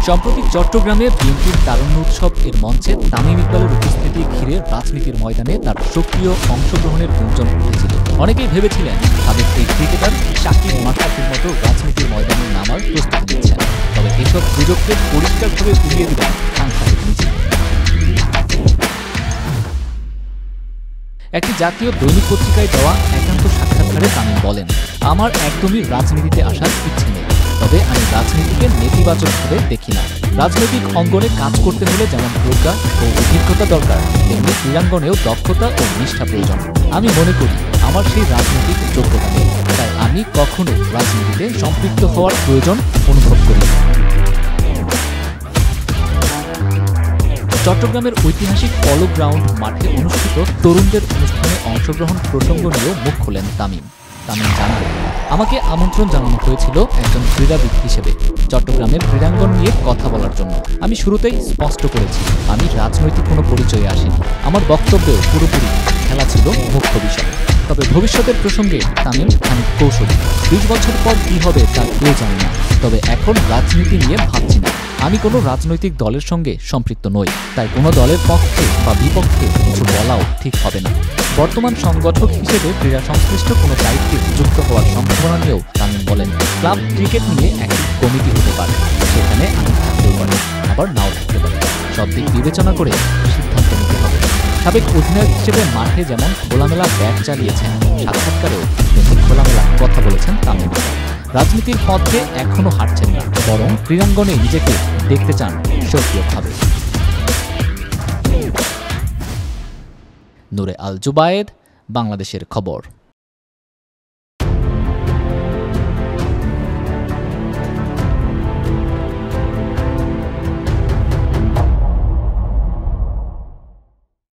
সম্প্রতি চট্টগ্রামে বিএনপির তারুণ্য উৎসব এর মঞ্চে তামিম ইকবালের উপস্থিতি ঘিরে রাজনীতির ময়দানে তার সক্রিয় অংশগ্রহণের গুঞ্জন উঠেছিল। অনেকেই ভেবেছিলেন সাবেক এই ক্রিকেটার শাকিব মাশরাফির মতো রাজনীতির ময়দানে নামার প্রস্তুতি নিচ্ছেন। তবে এসব গুজবকে পরিষ্কারভাবে উড়িয়ে দিলেন খান সাহেব নিজে। একটি জাতীয় দৈনিক পত্রিকায় দেওয়া একান্ত সাক্ষাৎকারে তামিম বলেন, আমার একদমই রাজনীতিতে আসার ইচ্ছে নেই, তবে আমি রাজনীতিকে নেতিবাচকভাবে দেখি না। রাজনৈতিক অঙ্গনে কাজ করতে হলে যেমন প্রজ্ঞা ও অভিজ্ঞতা দরকার, তেমনি ক্রীড়াঙ্গনেও দক্ষতা ও নিষ্ঠা প্রয়োজন। আমি মনে করি আমার সেই রাজনৈতিক যোগ্যতা নেই, তাই আমি কখনো রাজনীতিতে সম্পৃক্ত হওয়ার প্রয়োজন অনুভব করি। চট্টগ্রামের ঐতিহাসিক পলো গ্রাউন্ড মাঠে অনুষ্ঠিত তরুণদের অনুষ্ঠানে অংশগ্রহণ প্রসঙ্গ নিয়েও মুখ খোলেন তামিম। জানান, আমাকে আমন্ত্রণ জানানো হয়েছিল একজন ক্রীড়াবিদ হিসেবে চট্টগ্রামের ক্রীড়াঙ্গন নিয়ে কথা বলার জন্য। আমি শুরুতেই স্পষ্ট করেছি, আমি রাজনৈতিক কোনো পরিচয়ে আসিনি। আমার বক্তব্যেও পুরোপুরি খেলা ছিল মুখ্য বিষয়। তবে ভবিষ্যতের প্রসঙ্গে তামিম খানিক কৌশলী। ২০ বছর পর কী হবে তা কেউ জানে না, তবে এখন রাজনীতি নিয়ে ভাবছি না। আমি কোনো রাজনৈতিক দলের সঙ্গে সম্পৃক্ত নই, তাই কোনো দলের পক্ষে বা বিপক্ষে কিছু বলাও ঠিক হবে না। বর্তমান সংগঠক হিসেবে ক্রীড়া সংশ্লিষ্ট কোনো দায়িত্বে যুক্ত হওয়ার সম্ভাবনা নিয়েও তামিম বলেন, ক্লাব ক্রিকেট নিয়ে একটি কমিটি হতে পারে, সেখানে আমি থাকতেও পারি, আবার নাও থাকতে পারি। সব দিক বিবেচনা করে সিদ্ধান্ত নিতে হবে। সাবেক অধিনায়ক হিসেবে মাঠে যেমন খোলামেলা ব্যাট চালিয়েছেন, সাক্ষাৎকারেও তেমনি খোলামেলা কথা বলেছেন তামিম। রাজনীতির পথে এখনো হাঁটছেন না, বরং ক্রীড়াঙ্গনে নিজেকে দেখতে চান সক্রিয়ভাবে। নূরে আল জুবায়েদ, বাংলাদেশের খবর।